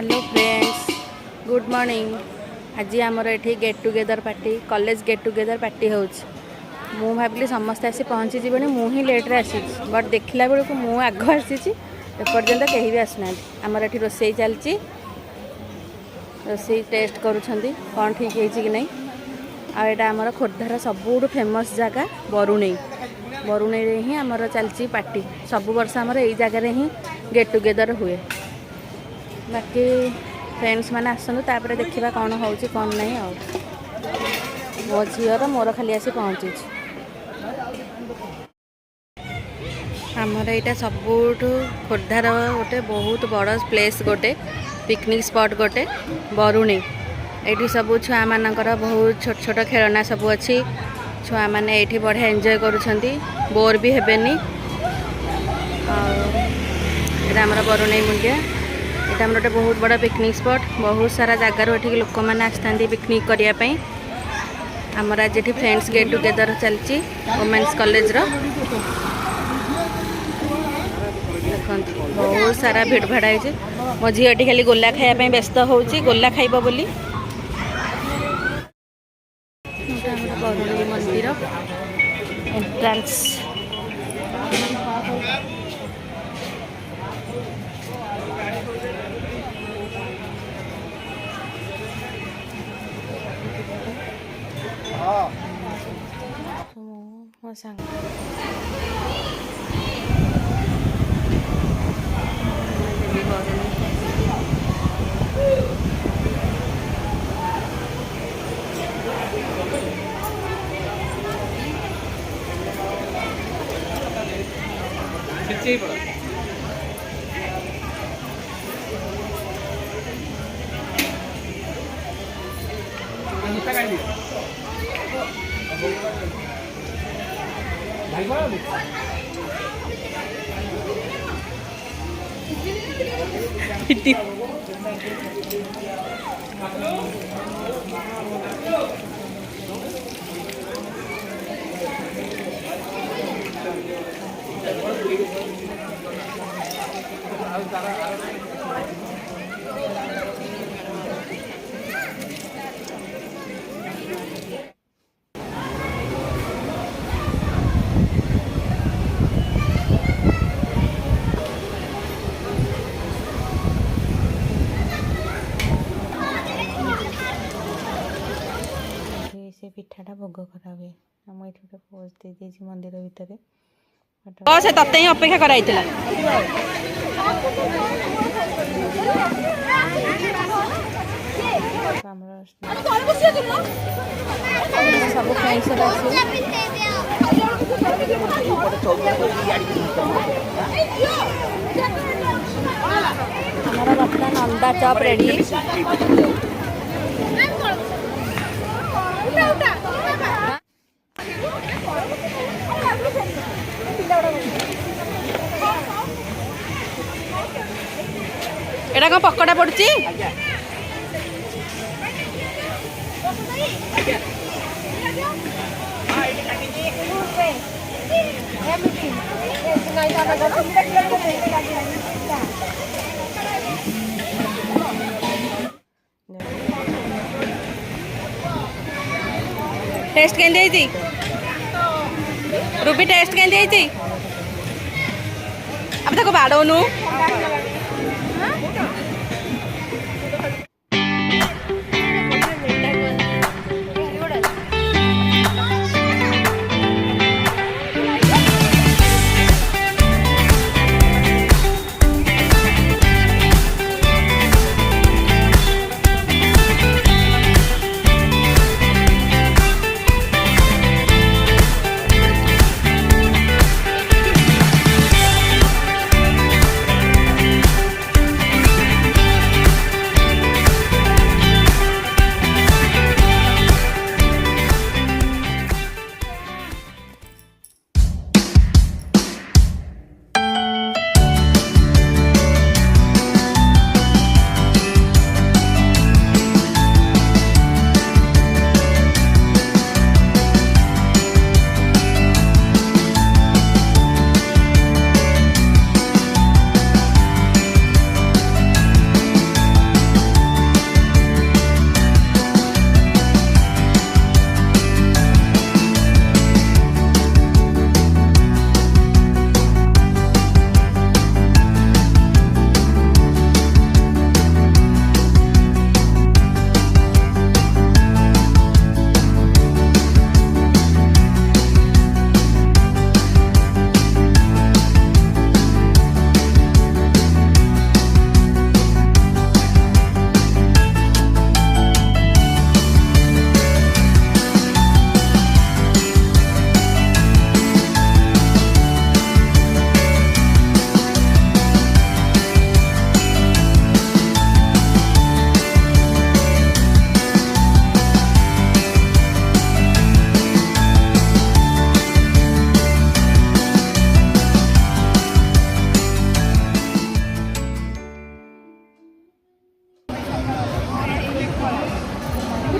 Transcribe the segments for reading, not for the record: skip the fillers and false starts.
Hello friends, good morning. आज आमर ये get together party, college get together party हो। मु भाविली समस्ते आसी पहुँची जीवन, मुझे लेट्रे आसी बट देखला बेलू मु आग आसी एपर्यंत कहीं भी आसना। आमर ये रोसई चलती, रोसई टेस्ट करुँच कौन ठीक है कि नहीं। आटा आमर खोर्धार सबुठ फेमस जगह बरुणेई। बरुणेई ही आमर चलती पार्टी। सब वर्ष आमर यही जगार ही गेट टुगेदर हुए। बाकी फ्रेंड्स मैंने आसतु तापर देखा कौन हो कौन नहीं। आ मो झीर मोर खाली आसी पहुँची। आमर यहाँ सबुठ खोर्धार गोटे बहुत बड़ प्लेस, गोटे पिकनिक स्पॉट गोटे बरुणेई। ये सब छुआ मानकर बहुत छोट छोट खेलना सब अच्छी। छुआ मैंने ये बढ़िया एंजॉय करुँच, बोर भी हेबेनी। आमर बरुणेई मुंडिया यहाँ गोटे बहुत बड़ा पिकनिक स्पॉट। बहुत सारा जगार ये लोक मैंने आसता पिकनिक करने। आमर आज ये फ्रेंड्स गेट टुगेदर चलती वोमेन्स कॉलेज रो। देखो बहुत सारा भिड़ भाड़ है। मो झीटी खाली गोला खायापी व्यस्त होची, गोला खाइब बोली। बरुणेई मंदिर एंट्रांस। मो सांग से पिठाटा भोग करा हुए। आम ये गोटे पोज दे मंदिर भितर से तत्ते ही अपेक्षा कराई सब फ्रेंड्स हमारा बर्तमान अंडा चॉप रेडी। एटा कौन पकड़ा पड़ी? टेस्ट के रूबी टेस्ट के अब तक बाड़ोनु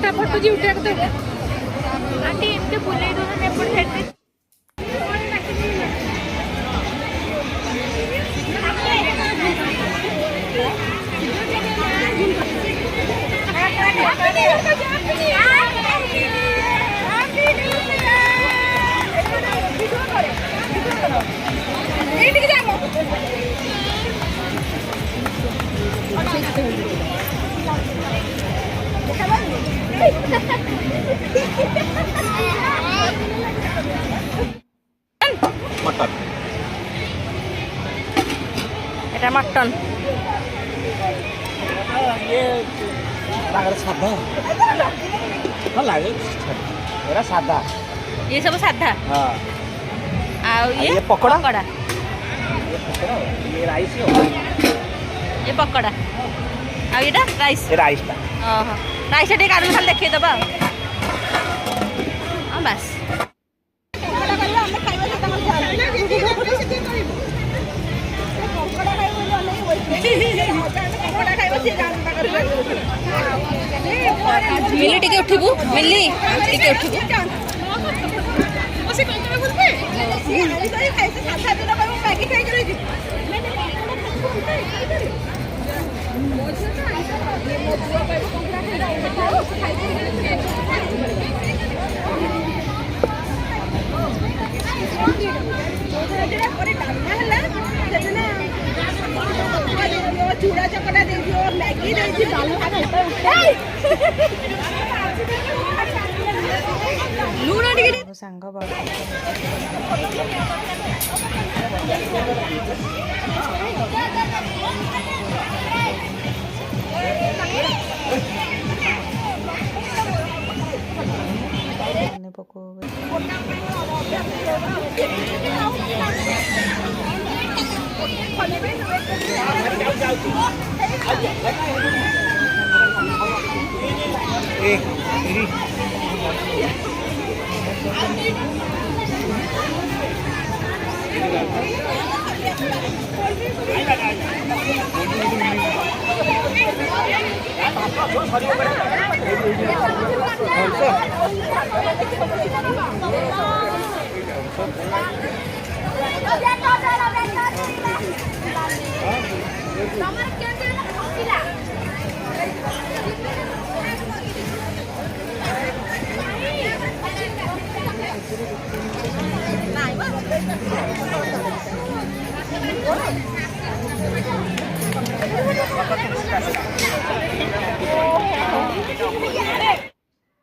उठा फोटो जी उठा के आंटी एमते बुले दो ने एपट साइड मटन এটা মটন ये साधा भल लगे एरा साधा ये सब साधा हाँ आ ये पकोड़ा? पकोड़ा ये राइस ये पकोड़ा आ एटा राइस ये राइस टा ओहो राइस टे काढून खाली देखै दबा हां बस मिली टिके उठिबु मिली टिके उठिबु चूड़ा चकटा दे दियो मैगी दे दी दाल लूण टिके सांग पको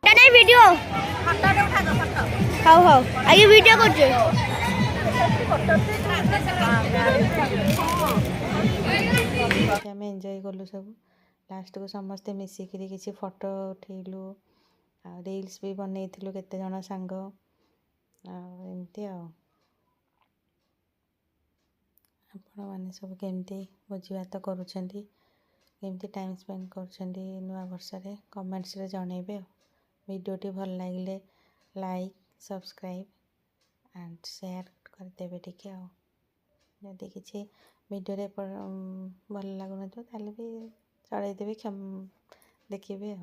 नहीं वीडियो हाउ हाउ आइए वीडियो करछे आम एंजॉय कलु सब लास्ट को समस्ते मिसिकी किसी फोटो उठेलु आ रील्स भी बनईलु केते जण सांग एमती आपण मैंने सब केमती भोजी भात करुँच केमती टाइम स्पेंड कर नुआ वर्ष कमेंट्स रे जनइबे वीडियोटी भल लगे लाइक सब्सक्राइब एंड शेयर करदेवे टिके जदि किसी वीडियो भल लगुन भी चलदेवी देखिए।